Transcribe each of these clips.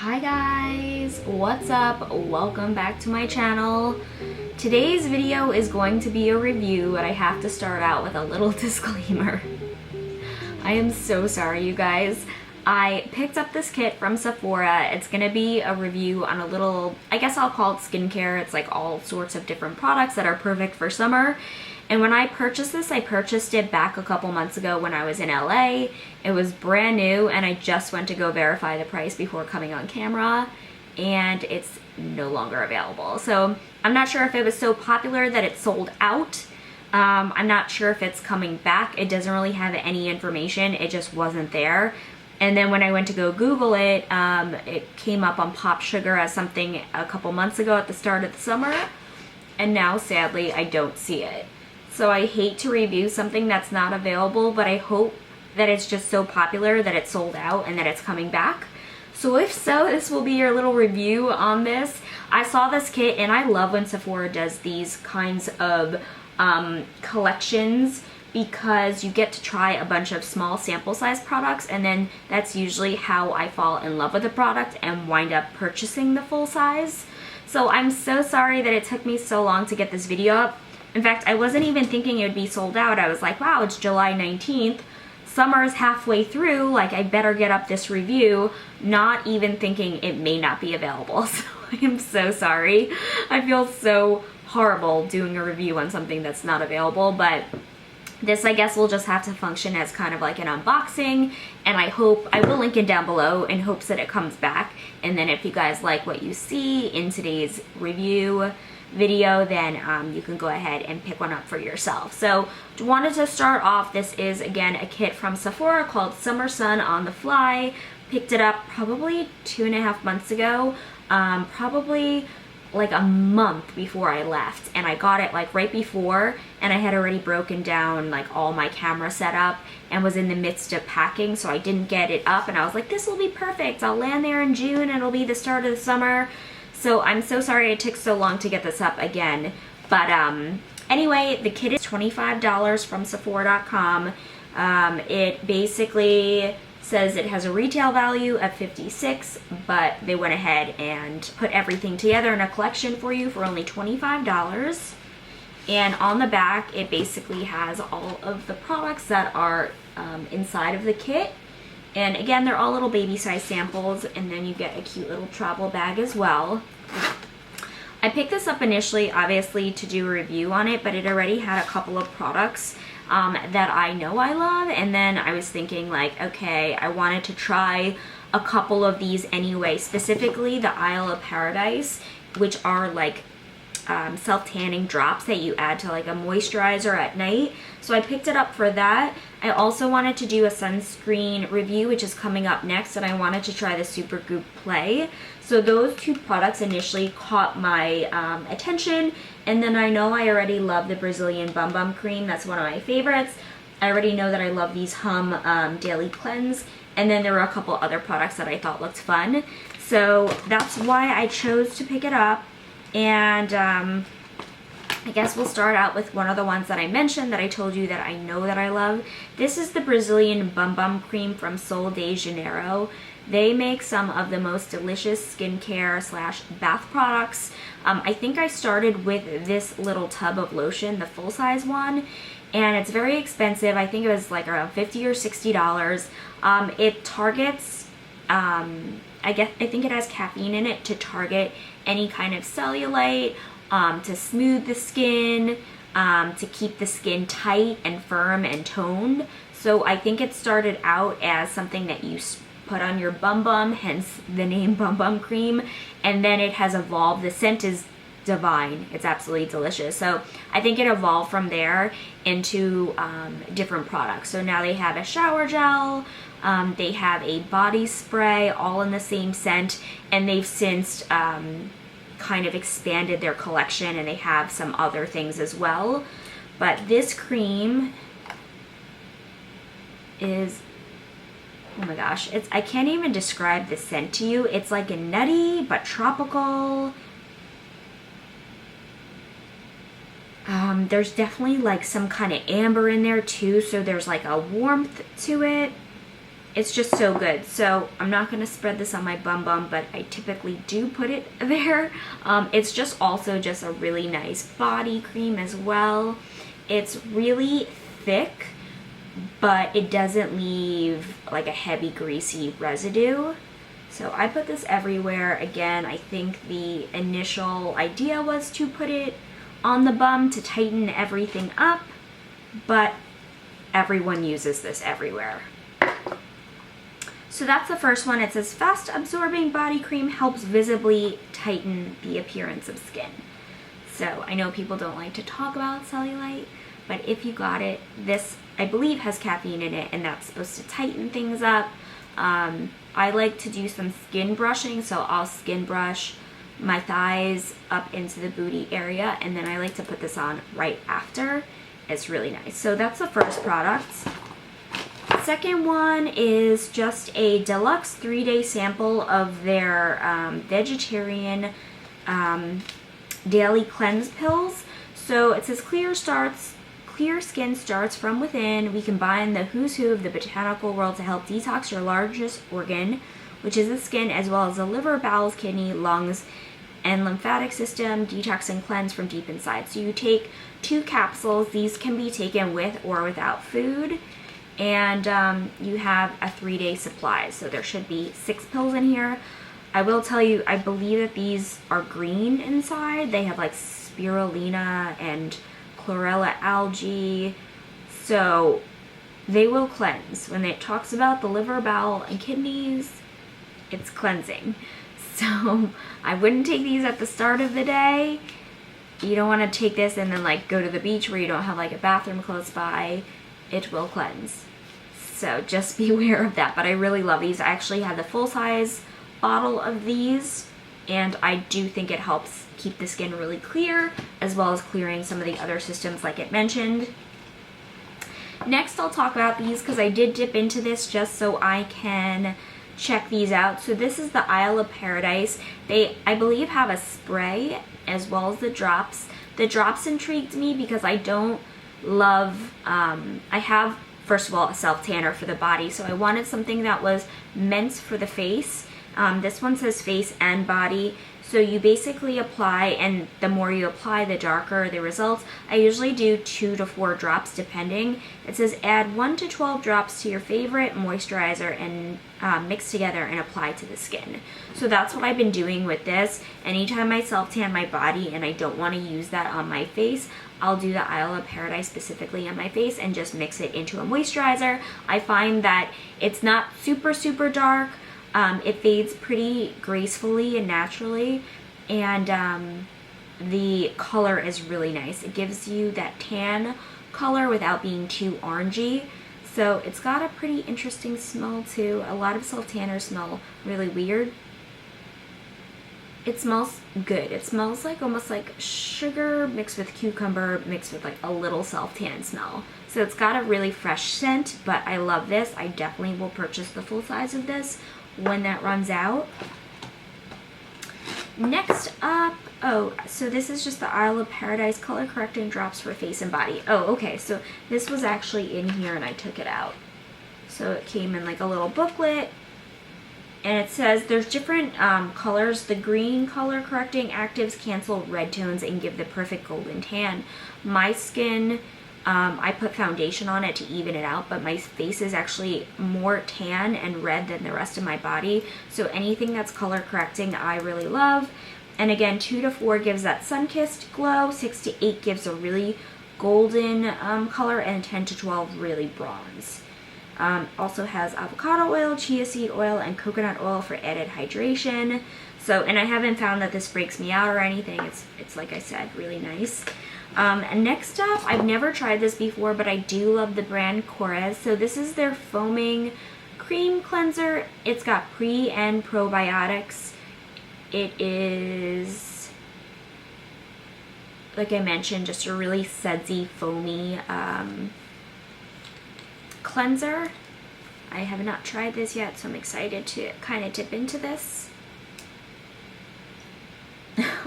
Hi guys, what's up? Welcome back to my channel. Today's video is going to be a review, but I have to start out with a little disclaimer. I am so sorry, you guys. I picked up this kit from Sephora. It's gonna be a review on a little, I guess I'll call it skincare. It's like all sorts of different products that are perfect for summer. And when I purchased this, I purchased it back a couple months ago when I was in LA. It was brand new and I just went to go verify the price before coming on camera, and it's no longer available. So I'm not sure if it was so popular that it sold out. I'm not sure if it's coming back. It doesn't really have any information. It just wasn't there. And then when I went to go Google it, it came up on Pop Sugar as something a couple months ago at the start of the summer. And now, sadly, I don't see it. So I hate to review something that's not available, but I hope that it's just so popular that it's sold out and that it's coming back. So if so, this will be your little review on this. I saw this kit and I love when Sephora does these kinds of collections, because you get to try a bunch of small sample size products, and then that's usually how I fall in love with the product and wind up purchasing the full size. So I'm so sorry that it took me so long to get this video up. In fact, I wasn't even thinking it would be sold out. I was like, wow, it's July 19th. Summer's halfway through, like I better get up this review, not even thinking it may not be available. So I am so sorry. I feel so horrible doing a review on something that's not available, but this, I guess, will just have to function as kind of like an unboxing, and I will link it down below in hopes that it comes back. And then if you guys like what you see in today's review video, then you can go ahead and pick one up for yourself. So wanted to start off, this is again a kit from Sephora called Summer Sun on the Fly. Picked it up probably 2.5 months ago, probably like a month before I left, and I got it like right before, and I had already broken down like all my camera setup and was in the midst of packing, so I didn't get it up, and I was like, this will be perfect, I'll land there in June and it'll be the start of the summer. So I'm so sorry it took so long to get this up again. But anyway, the kit is $25 from Sephora.com. It basically says it has a retail value of $56, but they went ahead and put everything together in a collection for you for only $25. And on the back, it basically has all of the products that are inside of the kit. And again, they're all little baby size samples, and then you get a cute little travel bag as well. I picked this up initially, obviously, to do a review on it, but it already had a couple of products that I know I love, and then I was thinking like, okay, I wanted to try a couple of these anyway, specifically the Isle of Paradise, which are like self-tanning drops that you add to like a moisturizer at night. So I picked it up for that. I also wanted to do a sunscreen review, which is coming up next, and I wanted to try the Supergoop Play. So those two products initially caught my attention, and then I know I already love the Brazilian Bum Bum Cream. That's one of my favorites. I already know that I love these Hum Daily Cleanse, and then there were a couple other products that I thought looked fun. So that's why I chose to pick it up. And I guess we'll start out with one of the ones that I mentioned that I told you that I know that I love. This is the Brazilian Bum Bum Cream from Sol de Janeiro. They make some of the most delicious skincare / bath products. I think I started with this little tub of lotion, the full size one, and it's very expensive. I think it was like around $50 or $60. It targets, I think it has caffeine in it to target any kind of cellulite, to smooth the skin, to keep the skin tight and firm and toned. So I think it started out as something that you put on your bum bum, hence the name Bum Bum Cream, and then it has evolved. The scent is divine. It's absolutely delicious. So I think it evolved from there into different products. So now they have a shower gel, they have a body spray, all in the same scent, and they've since kind of expanded their collection, and they have some other things as well. But this cream is, oh my gosh, I can't even describe the scent to you. It's like a nutty but tropical. There's definitely like some kind of amber in there too, so there's like a warmth to it. it's just so good. So I'm not going to spread this on my bum, but I typically do put it there. It's just also just a really nice body cream as well. It's really thick, but it doesn't leave like a heavy greasy residue. So I put this everywhere. Again, I think the initial idea was to put it on the bum to tighten everything up, but everyone uses this everywhere. So that's the first one. It says fast absorbing body cream helps visibly tighten the appearance of skin. So I know people don't like to talk about cellulite, but if you got it, this I believe has caffeine in it, and that's supposed to tighten things up. I like to do some skin brushing, so I'll skin brush my thighs up into the booty area, and then I like to put this on right after. It's really nice. So that's the first product. Second one is just a deluxe 3-day sample of their vegetarian daily cleanse pills. So it says clear skin starts from within. We combine the who's who of the botanical world to help detox your largest organ, which is the skin, as well as the liver, bowels, kidney, lungs, and lymphatic system. Detox and cleanse from deep inside. So you take 2 capsules. These can be taken with or without food, and you have a 3-day supply. So there should be 6 pills in here. I will tell you, I believe that these are green inside. They have like spirulina and chlorella algae, so they will cleanse. When it talks about the liver, bowel, and kidneys, it's cleansing. So I wouldn't take these at the start of the day. You don't want to take this and then like go to the beach where you don't have like a bathroom close by. It will cleanse. So just be aware of that. But I really love these. I actually have the full size bottle of these, and I do think it helps keep the skin really clear, as well as clearing some of the other systems like it mentioned. Next, I'll talk about these because I did dip into this just so I can check these out. So this is the Isle of Paradise. They, I believe, have a spray as well as the drops. The drops intrigued me because I don't love, I have, first of all, a self-tanner for the body, so I wanted something that was meant for the face. This one says face and body. So you basically apply, and the more you apply, the darker the results. I usually do 2 to 4 drops depending. It says add 1 to 12 drops to your favorite moisturizer and mix together and apply to the skin. So that's what I've been doing with this. Anytime I self-tan my body and I don't want to use that on my face, I'll do the Isle of Paradise specifically on my face and just mix it into a moisturizer. I find that it's not super, super dark. It fades pretty gracefully and naturally, and the color is really nice. It gives you that tan color without being too orangey. So it's got a pretty interesting smell too. A lot of self-tanners smell really weird. It smells good. It smells like almost like sugar mixed with cucumber mixed with like a little self-tan smell. So it's got a really fresh scent, but I love this. I definitely will purchase the full size of this when that runs out. Next up, oh, so this is just the Isle of Paradise color correcting drops for face and body. Oh, okay, so this was actually in here and I took it out. So it came in like a little booklet, and it says there's different colors. The green color correcting actives cancel red tones and give the perfect golden tan. My skin, I put foundation on it to even it out, but my face is actually more tan and red than the rest of my body. So anything that's color correcting, I really love. And again, 2 to 4 gives that sun-kissed glow, 6 to 8 gives a really golden color, and 10 to 12 really bronze. Also has avocado oil, chia seed oil, and coconut oil for added hydration. So, and I haven't found that this breaks me out or anything. It's like I said, really nice. And next up, I've never tried this before, but I do love the brand Korres. So this is their foaming cream cleanser. It's got pre and probiotics. It is, like I mentioned, just a really sudsy, foamy cleanser. I have not tried this yet, so I'm excited to kind of dip into this.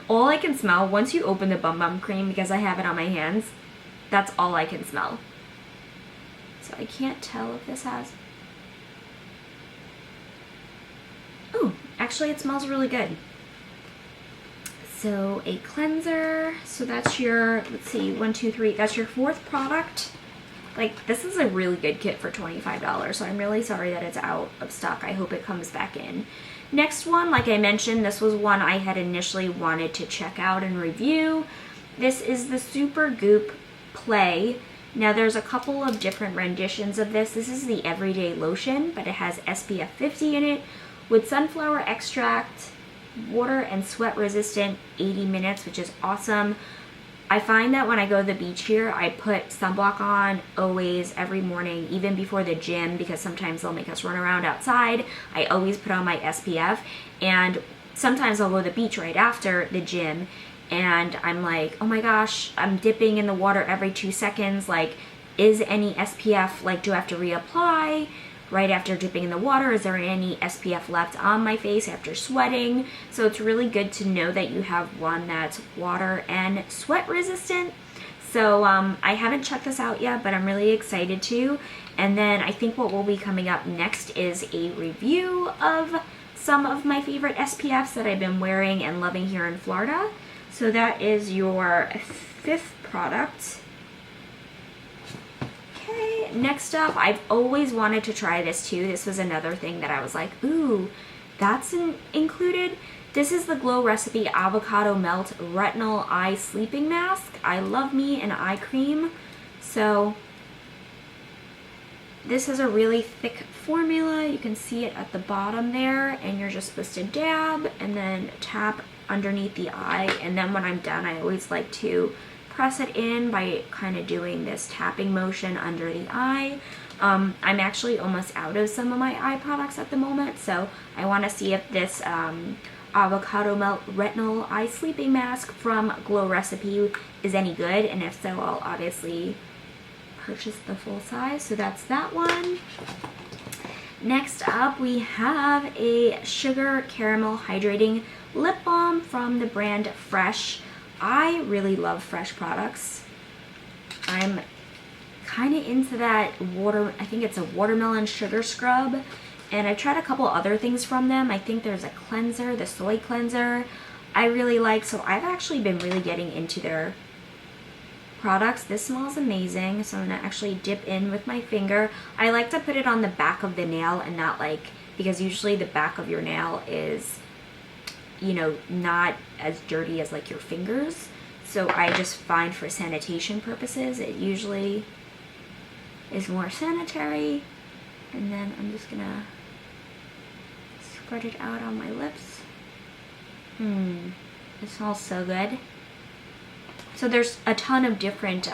All I can smell, once you open the Bum cream, because I have it on my hands, that's all I can smell. So I can't tell if this has... actually it smells really good. So a cleanser, so that's your, let's see, 1, 2, 3, that's your 4th product. Like, this is a really good kit for $25, so I'm really sorry that it's out of stock. I hope it comes back in. Next one, like I mentioned, this was one I had initially wanted to check out and review. This is the Supergoop Play. Now there's a couple of different renditions of this. This is the everyday lotion, but it has SPF 50 in it with sunflower extract, water and sweat resistant, 80 minutes, which is awesome. I find that when I go to the beach here, I put sunblock on always every morning, even before the gym, because sometimes they'll make us run around outside. I always put on my SPF, and sometimes I'll go to the beach right after the gym, and I'm like, oh my gosh, I'm dipping in the water every 2 seconds. Like, is any SPF, like, do I have to reapply right after dipping in the water? Is there any SPF left on my face after sweating? So it's really good to know that you have one that's water and sweat resistant. So I haven't checked this out yet, but I'm really excited to. And then I think what will be coming up next is a review of some of my favorite SPFs that I've been wearing and loving here in Florida. So that is your 5th product. Okay, next up, I've always wanted to try this too. This was another thing that I was like, ooh, that's included. This is the Glow Recipe Avocado Melt Retinol Eye Sleeping Mask. I love me an eye cream. So this is a really thick formula. You can see it at the bottom there, and you're just supposed to dab and then tap underneath the eye. And then when I'm done, I always like to press it in by kind of doing this tapping motion under the eye. I'm actually almost out of some of my eye products at the moment, so I want to see if this Avocado Melt Retinol Eye Sleeping Mask from Glow Recipe is any good, and if so, I'll obviously purchase the full size. So that's that one. Next up, we have a Sugar Caramel Hydrating Lip Balm from the brand Fresh. I really love Fresh products. I'm kind of into that I think it's a watermelon sugar scrub, and I've tried a couple other things from them. I think there's a cleanser, the soy cleanser, I really like, so I've actually been really getting into their products. This smells amazing, so I'm gonna actually dip in with my finger. I like to put it on the back of the nail and not like, because usually the back of your nail is, you know, not as dirty as like your fingers. So I just find for sanitation purposes, it usually is more sanitary. And then I'm just gonna spread it out on my lips. It smells so good. So there's a ton of different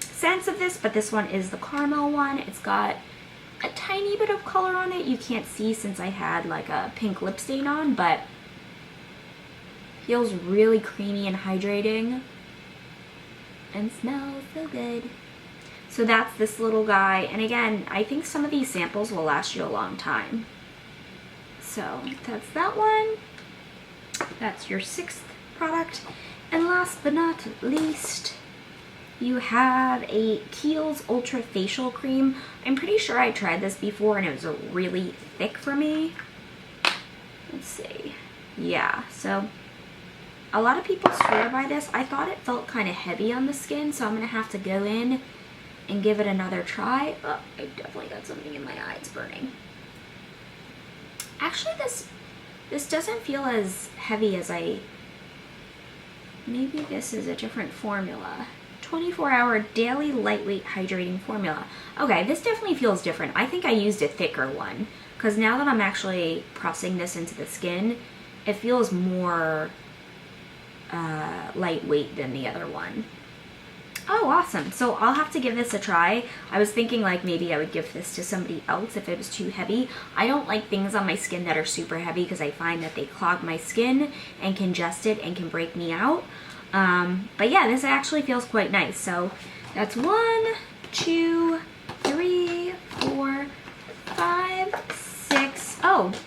scents of this, but this one is the caramel one. It's got a tiny bit of color on it. You can't see since I had like a pink lip stain on, but feels really creamy and hydrating and smells so good. So that's this little guy, and again, I think some of these samples will last you a long time. So that's that one. That's your 6th product. And last but not least, you have a Kiehl's Ultra Facial Cream. I'm pretty sure I tried this before and it was really thick for me. Let's see. Yeah, so a lot of people swear by this. I thought it felt kind of heavy on the skin, so I'm going to have to go in and give it another try. Oh, I definitely got something in my eye. It's burning. Actually, this doesn't feel as heavy as maybe this is a different formula. 24-hour daily lightweight hydrating formula. Okay, this definitely feels different. I think I used a thicker one, because now that I'm actually pressing this into the skin, it feels more lightweight than the other one. Oh, awesome. So I'll have to give this a try. I was thinking like maybe I would give this to somebody else if it was too heavy. I don't like things on my skin that are super heavy because I find that they clog my skin and congest it and can break me out. But yeah, this actually feels quite nice. So that's 1, 2, 3, 4, 5, 6,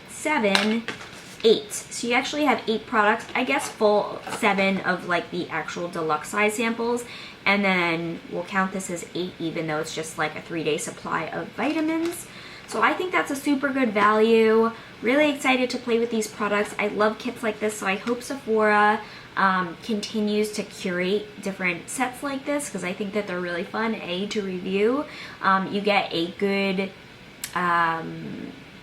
7, 8. So you actually have 8 products. I guess full 7 of like the actual deluxe size samples. And then we'll count this as 8 even though it's just like a 3-day supply of vitamins. So I think that's a super good value. really excited to play with these products. I love kits like this, so I hope Sephora continues to curate different sets like this, because I think that they're really fun, to review. You get a good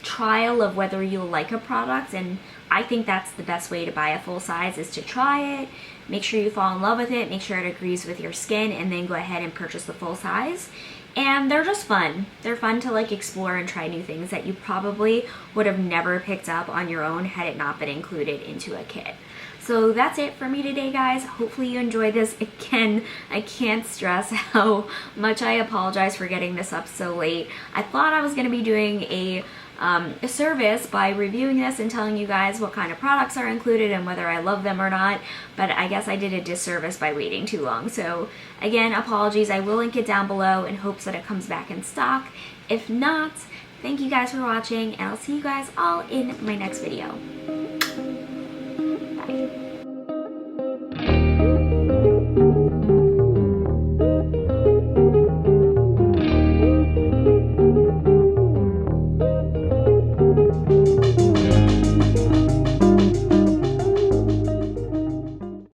trial of whether you'll like a product, and I think that's the best way to buy a full size, is to try it, make sure you fall in love with it, make sure it agrees with your skin, and then go ahead and purchase the full size. And they're just fun. They're fun to like explore and try new things that you probably would have never picked up on your own had it not been included into a kit. So that's it for me today, guys. Hopefully you enjoyed this. Again, I can't stress how much I apologize for getting this up so late. I thought I was going to be doing a service by reviewing this and telling you guys what kind of products are included and whether I love them or not, but I guess I did a disservice by waiting too long. So again, apologies. I will link it down below in hopes that it comes back in stock. If not, thank you guys for watching, and I'll see you guys all in my next video.